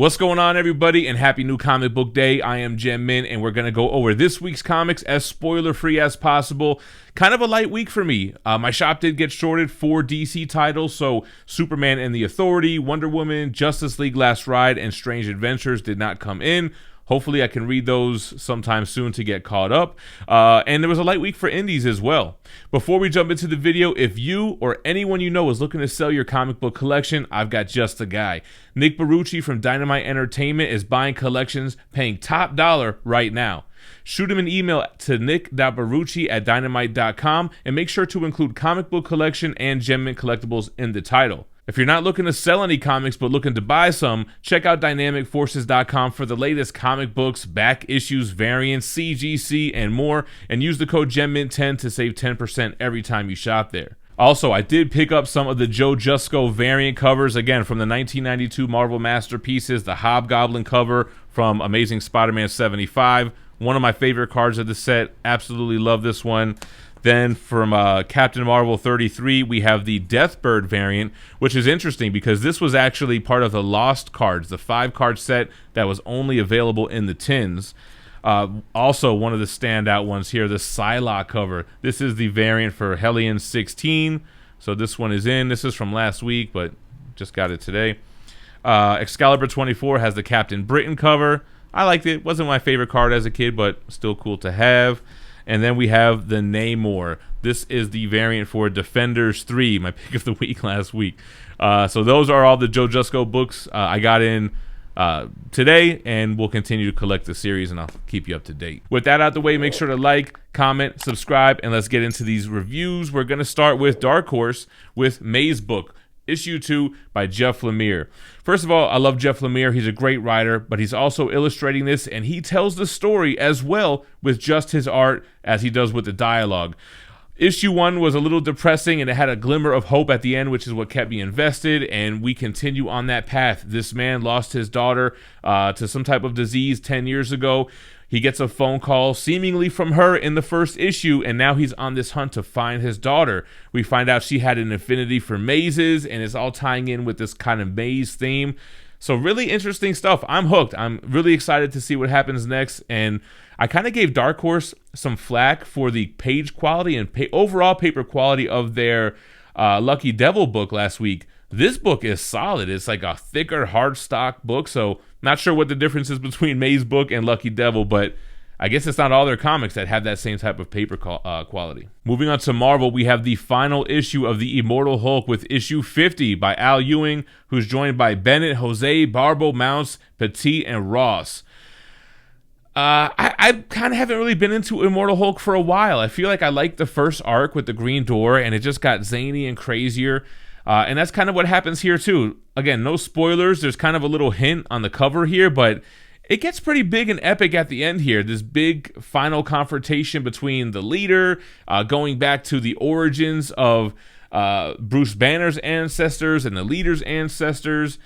What's going on, everybody, and happy new comic book day. I am GemMint, and we're going to go over this week's comics as spoiler-free as possible. Kind of a light week for me. My shop did get shorted 4 DC titles, so Superman and the Authority, Wonder Woman, Justice League Last Ride, and Strange Adventures did not come in. Hopefully I can read those sometime soon to get caught up. And there was a light week for indies as well. Before we jump into the video, if you or anyone you know is looking to sell your comic book collection, I've got just the guy. Nick Barucci from Dynamite Entertainment is buying collections, paying top dollar right now. Shoot him an email to nick.barucci@dynamite.com and make sure to include comic book collection and Mint Collectibles in the title. If you're not looking to sell any comics but looking to buy some, check out dynamicforces.com for the latest comic books, back issues, variants, CGC, and more, and use the code GEMMINT10 to save 10% every time you shop there. Also, I did pick up some of the Joe Jusco variant covers, again, from the 1992 Marvel Masterpieces, the Hobgoblin cover from Amazing Spider-Man 75, one of my favorite cards of the set. Absolutely love this one. Then from Captain Marvel 33, we have the Deathbird variant, which is interesting because this was actually part of the Lost cards, the 5-card set that was only available in the tins. Also, one of the standout ones here, the Psylocke cover. This is the variant for Hellion 16. So this one is in. This is from last week, but just got it today. Excalibur 24 has the Captain Britain cover. I liked it. Wasn't my favorite card as a kid, but still cool to have. And then we have the Namor. This is the variant for Defenders 3, my pick of the week last week. So those are all the Joe Jusco books I got in today, and we'll continue to collect the series, and I'll keep you up to date. With that out the way, make sure to like, comment, subscribe, and let's get into these reviews. We're going to start with Dark Horse with May's book, Issue 2 by Jeff Lemire. First of all, I love Jeff Lemire. He's a great writer, but he's also illustrating this, and he tells the story as well with just his art as he does with the dialogue. Issue 1 was a little depressing, and it had a glimmer of hope at the end, which is what kept me invested, and we continue on that path. This man lost his daughter to some type of disease 10 years ago. He gets a phone call seemingly from her in the first issue, and now he's on this hunt to find his daughter. We find out she had an affinity for mazes, and it's all tying in with this kind of maze theme. So really interesting stuff. I'm hooked. I'm really excited to see what happens next, and I kind of gave Dark Horse some flack for the page quality and overall paper quality of their Lucky Devil book last week. This book is solid. It's like a thicker hardstock book, so not sure what the difference is between May's book and Lucky Devil, but I guess it's not all their comics that have that same type of paper quality. Moving on to Marvel, we have the final issue of the Immortal Hulk with issue 50 by Al Ewing, who's joined by Bennett, Jose, Barbo, Mounts, Petit, and Ross. I kind of haven't really been into Immortal Hulk for a while. I feel like I liked the first arc with the Green Door, and it just got zany and crazier. And that's kind of what happens here too. Again, no spoilers. There's kind of a little hint on the cover here, but it gets pretty big and epic at the end here. This big final confrontation between the leader, going back to the origins of Bruce Banner's ancestors and the leader's ancestors.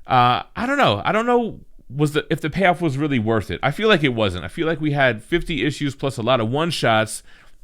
I don't know if the payoff was really worth it. I feel like it wasn't. I feel like we had 50 issues plus a lot of one-shots.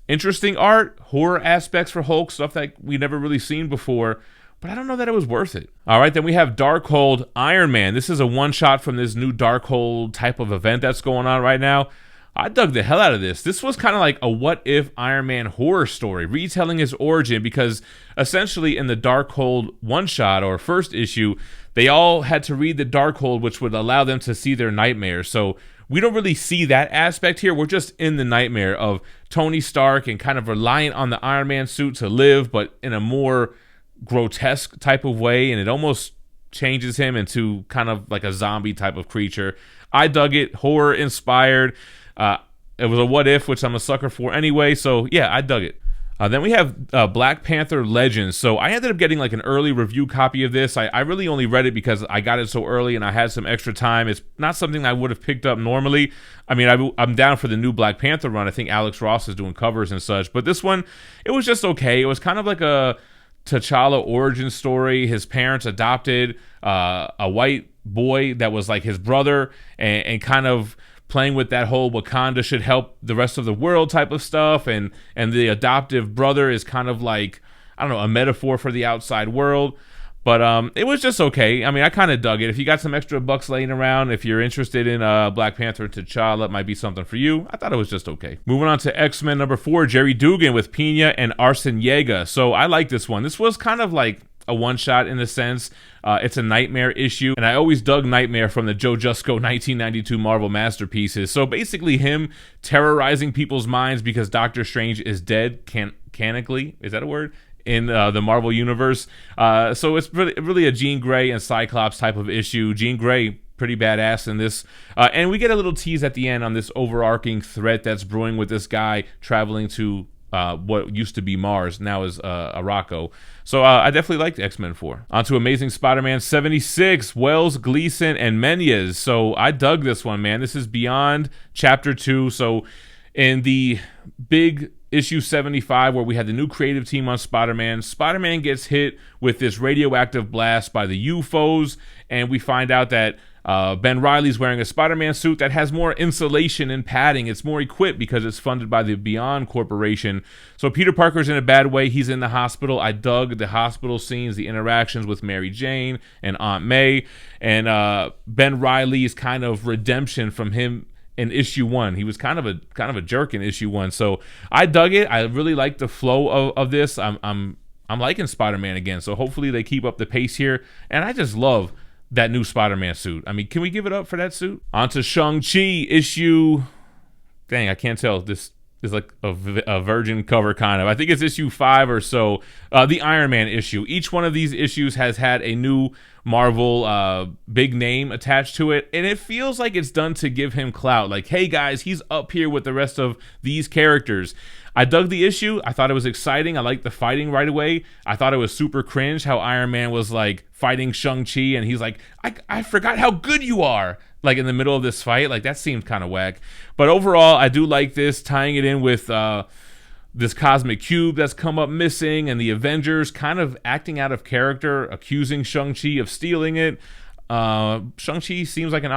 Interesting art, horror aspects for Hulk, stuff that we never really seen before, but I don't know that it was worth it. All right, then we have Darkhold Iron Man. This is a one-shot from this new Darkhold type of event that's going on right now. I dug the hell out of this. This was kind of like a what-if Iron Man horror story, retelling his origin, because essentially in the Darkhold one-shot or first issue, they all had to read the Darkhold, which would allow them to see their nightmares. So we don't really see that aspect here. We're just in the nightmare of Tony Stark and kind of reliant on the Iron Man suit to live, but in a more grotesque type of way, and it almost changes him into kind of like a zombie type of creature. I dug it. Horror inspired. It was a what if, which I'm a sucker for anyway, so yeah, I dug it. Then we have Black Panther Legends. So I ended up getting like an early review copy of this. I really only read it because I got it so early and I had some extra time. It's not something I would have picked up normally. I mean, I'm down for the new Black Panther run. I think Alex Ross is doing covers and such. But this one, it was just okay. It was kind of like a T'Challa origin story. His parents adopted a white boy that was like his brother, and kind of playing with that whole Wakanda should help the rest of the world type of stuff, and the adoptive brother is kind of like, I don't know, a metaphor for the outside world. But it was just okay. I mean, I kind of dug it. If you got some extra bucks laying around, if you're interested in Black Panther T'Challa, it might be something for you. I thought it was just okay. Moving on to X-Men number 4, Jerry Dugan with Pina and Arsene Yeaga. So I like this one. This was kind of like a one-shot in a sense. It's a Nightmare issue, and I always dug Nightmare from the Joe Jusco 1992 Marvel masterpieces. So basically him terrorizing people's minds because Doctor Strange is dead, canonically, is that a word? In the Marvel universe. So it's really a Jean Grey and Cyclops type of issue. Jean Grey, pretty badass in this. And we get a little tease at the end on this overarching threat that's brewing with this guy traveling to what used to be Mars, now is Araco. So I definitely liked X-Men 4. On to Amazing Spider-Man 76, Wells, Gleason, and Menez. So I dug this one, man. This is beyond Chapter 2. So in the big issue 75, where we had the new creative team on Spider-Man, Spider-Man gets hit with this radioactive blast by the UFOs, and we find out that Ben Reilly's wearing a Spider-Man suit that has more insulation and padding. It's more equipped because it's funded by the Beyond Corporation. So Peter Parker's in a bad way. He's in the hospital. I dug the hospital scenes, the interactions with Mary Jane and Aunt May, and Ben Reilly's kind of redemption from him in issue 1. He was kind of a jerk in issue 1. So I dug it. I really like the flow of this. I'm liking Spider-Man again. So hopefully they keep up the pace here. And I just love that new Spider-Man suit. I mean, can we give it up for that suit? On to Shang-Chi issue... Dang, I can't tell. This is like a virgin cover kind of. I think it's issue 5 or so. The Iron Man issue. Each one of these issues has had a new Marvel big name attached to it, and it feels like it's done to give him clout. Like, hey guys, he's up here with the rest of these characters. I dug the issue. I thought it was exciting. I liked the fighting right away. I thought it was super cringe how Iron Man was like fighting Shang-Chi, and he's like, I forgot how good you are, like in the middle of this fight. Like, that seemed kind of whack. But overall, I do like this, tying it in with this cosmic cube that's come up missing, and the Avengers kind of acting out of character, accusing Shang-Chi of stealing it. Shang-Chi seems like an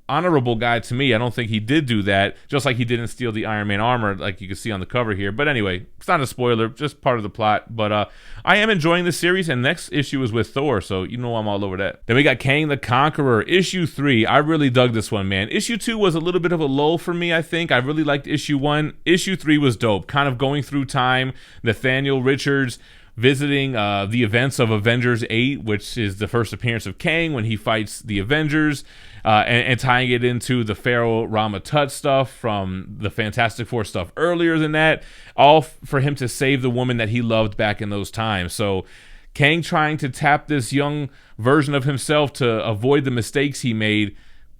honorable guy to me. I don't think he did do that, just like he didn't steal the Iron Man armor like you can see on the cover here. But anyway, it's not a spoiler, just part of the plot. But I am enjoying this series, and next issue is with Thor, so you know I'm all over that. Then we got Kang the Conqueror, issue 3. I really dug this one, man. Issue 2 was a little bit of a lull for me, I think. I really liked issue 1. Issue 3 was dope, kind of going through time. Nathaniel Richards visiting the events of Avengers 8, which is the first appearance of Kang when he fights the Avengers, and tying it into the Pharaoh Rama Tut stuff from the Fantastic Four stuff earlier than that, all for him to save the woman that he loved back in those times. So Kang trying to tap this young version of himself to avoid the mistakes he made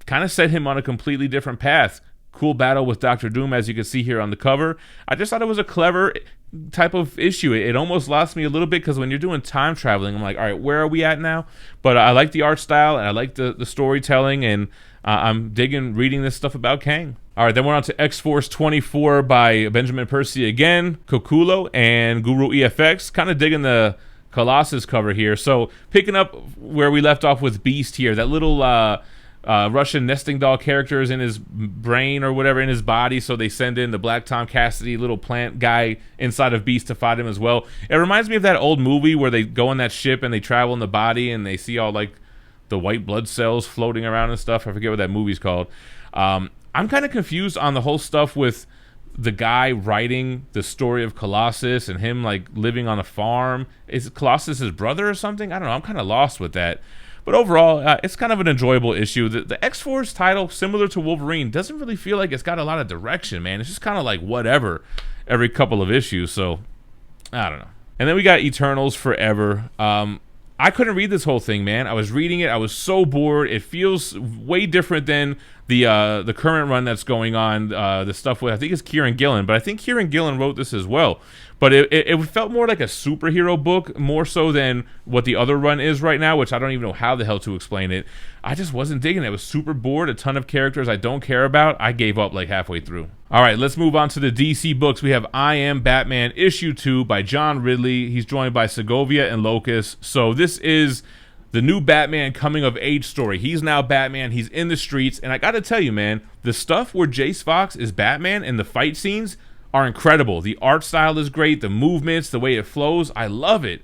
kind of set him on a completely different path. Cool battle with Doctor Doom, as you can see here on the cover. I just thought it was a clever type of issue. It almost lost me a little bit, because when you're doing time traveling, I'm like, all right, where are we at now? But I like the art style, and I like the storytelling, and I'm digging reading this stuff about Kang. All right, then we're on to X-Force 24 by Benjamin Percy again, Kokulo, and Guru EFX. Kind of digging the Colossus cover here. So picking up where we left off with Beast here, that little Russian nesting doll character is in his brain or whatever, in his body, so they send in the Black Tom Cassidy little plant guy inside of Beast to fight him as well. It reminds me of that old movie where they go on that ship and they travel in the body and they see all like the white blood cells floating around and stuff. I forget what that movie's called. I'm kind of confused on the whole stuff with the guy writing the story of Colossus and him like living on a farm. Is Colossus his brother or something? I don't know. I'm kind of lost with that. But overall, it's kind of an enjoyable issue. The X-Force title, similar to Wolverine, doesn't really feel like it's got a lot of direction, man. It's just kind of like whatever every couple of issues. So, I don't know. And then we got Eternals Forever. I couldn't read this whole thing, man. I was reading it. I was so bored. It feels way different than the current run that's going on. The stuff with, I think it's Kieran Gillen, but I think Kieran Gillen wrote this as well. But it felt more like a superhero book, more so than what the other run is right now, which I don't even know how the hell to explain it. I just wasn't digging it. I was super bored. A ton of characters I don't care about. I gave up like halfway through. All right, let's move on to the DC books. We have I Am Batman issue 2 by John Ridley. He's joined by Segovia and Locust. So this is the new Batman coming of age story. He's now Batman. He's in the streets. And I got to tell you, man, the stuff where Jace Fox is Batman and the fight scenes are incredible. The art style is great. The movements, the way it flows, I love it.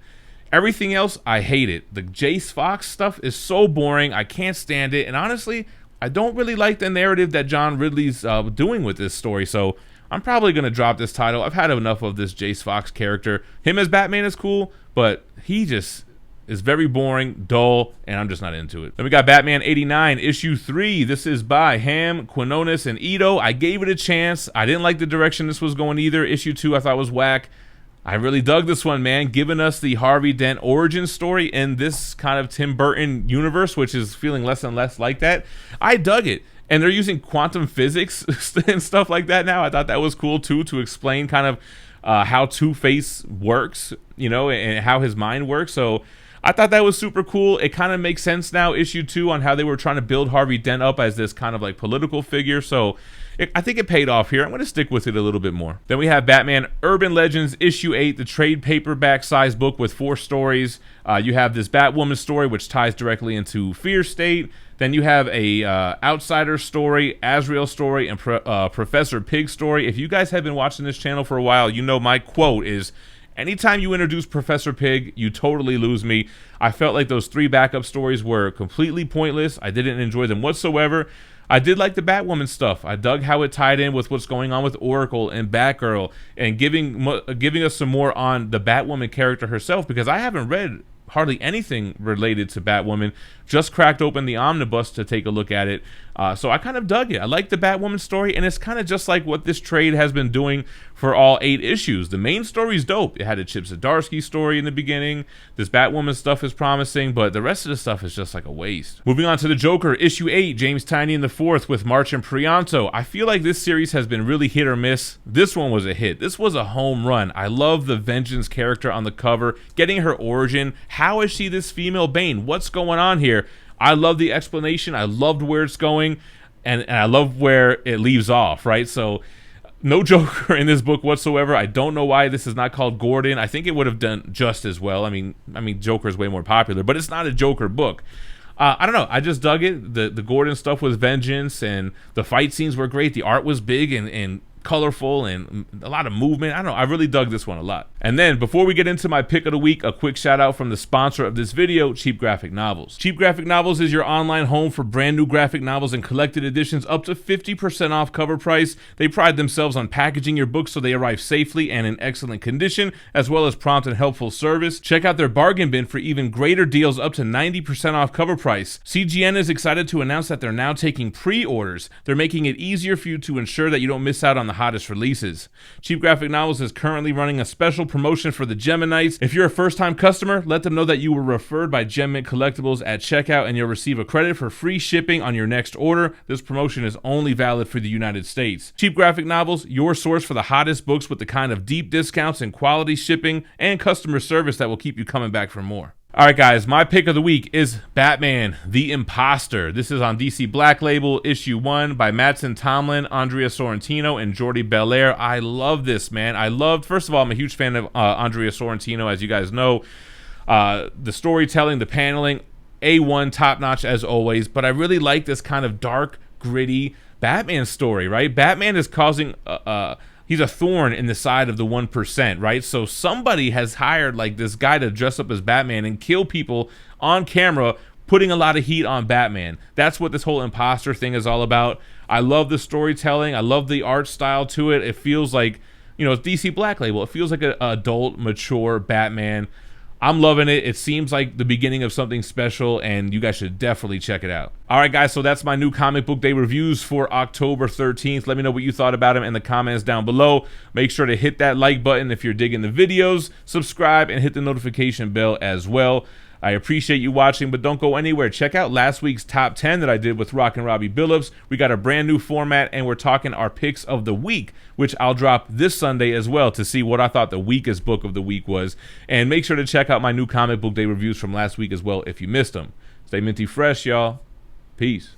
Everything else, I hate it. The Jace Fox stuff is so boring. I can't stand it. And honestly, I don't really like the narrative that John Ridley's doing with this story. So I'm probably going to drop this title. I've had enough of this Jace Fox character. Him as Batman is cool, but he just is very boring, dull, and I'm just not into it. Then we got Batman 89, issue 3. This is by Ham, Quinones, and Ito. I gave it a chance. I didn't like the direction this was going either. Issue 2 I thought was whack. I really dug this one, man, giving us the Harvey Dent origin story in this kind of Tim Burton universe, which is feeling less and less like that. I dug it. And they're using quantum physics and stuff like that now. I thought that was cool, too, to explain kind of how Two-Face works, you know, and how his mind works. So I thought that was super cool. It kind of makes sense now, issue 2, on how they were trying to build Harvey Dent up as this kind of like political figure. So I think it paid off here. I'm going to stick with it a little bit more. Then we have Batman Urban Legends issue 8, the trade paperback size book with 4 stories. You have this Batwoman story, which ties directly into Fear State. Then you have a Outsider story, Azrael story, and Professor Pig story. If you guys have been watching this channel for a while, you know my quote is, anytime you introduce Professor Pig, you totally lose me. I felt like those 3 backup stories were completely pointless. I didn't enjoy them whatsoever. I did like the Batwoman stuff. I dug how it tied in with what's going on with Oracle and Batgirl, and giving us some more on the Batwoman character herself, because I haven't read hardly anything related to Batwoman. Just cracked open the omnibus to take a look at it. So I kind of dug it. I like the Batwoman story, and it's kind of just like what this trade has been doing for all 8 issues. The main story's dope. It had a Chip Zdarsky story in the beginning. This Batwoman stuff is promising, but the rest of the stuff is just like a waste. Moving on to the Joker, issue 8, James Tynion IV with March and Prianto. I feel like this series has been really hit or miss. This one was a hit. This was a home run. I love the Vengeance character on the cover, getting her origin. How is she this female Bane? What's going on here? I love the explanation. I loved where it's going, and I love where it leaves off, right? So no Joker in this book whatsoever. I don't know why this is not called Gordon. I think it would have done just as well. I mean, Joker is way more popular, but it's not a Joker book. I don't know. I just dug it. The Gordon stuff with Vengeance, and the fight scenes were great. The art was big and colorful and a lot of movement. I don't know. I really dug this one a lot. And then before we get into my pick of the week, a quick shout out from the sponsor of this video, Cheap Graphic Novels. Cheap Graphic Novels is your online home for brand new graphic novels and collected editions up to 50% off cover price. They pride themselves on packaging your books so they arrive safely and in excellent condition, as well as prompt and helpful service. Check out their bargain bin for even greater deals up to 90% off cover price. CGN is excited to announce that they're now taking pre-orders. They're making it easier for you to ensure that you don't miss out on the hottest releases. Cheap Graphic Novels is currently running a special promotion for the Geminites. If you're a first-time customer, let them know that you were referred by Mint Collectibles at checkout, and you'll receive a credit for free shipping on your next order. This promotion is only valid for the United States. Cheap Graphic Novels, your source for the hottest books with the kind of deep discounts and quality shipping and customer service that will keep you coming back for more. All right, guys, my pick of the week is Batman the Imposter. This is on DC Black Label, issue 1 by Mattson Tomlin, Andrea Sorrentino, and Jordi Belair. I love this, man. First of all, I'm a huge fan of Andrea Sorrentino, as you guys know. The storytelling, the paneling, A1, top-notch as always, but I really like this kind of dark, gritty Batman story, right? Batman is causing he's a thorn in the side of the 1%, right? So somebody has hired like this guy to dress up as Batman and kill people on camera, putting a lot of heat on Batman. That's what this whole imposter thing is all about. I love the storytelling. I love the art style to it. It feels like, you know, it's DC Black Label. It feels like an adult, mature Batman. I'm loving it. It seems like the beginning of something special, and you guys should definitely check it out. All right, guys, so that's my new comic book day reviews for October 13th. Let me know what you thought about them in the comments down below. Make sure to hit that like button if you're digging the videos, subscribe, and hit the notification bell as well. I appreciate you watching, but don't go anywhere. Check out last week's top 10 that I did with Rock and Robbie Billups. We got a brand new format, and we're talking our picks of the week, which I'll drop this Sunday as well to see what I thought the weakest book of the week was. And make sure to check out my new comic book day reviews from last week as well if you missed them. Stay minty fresh, y'all. Peace.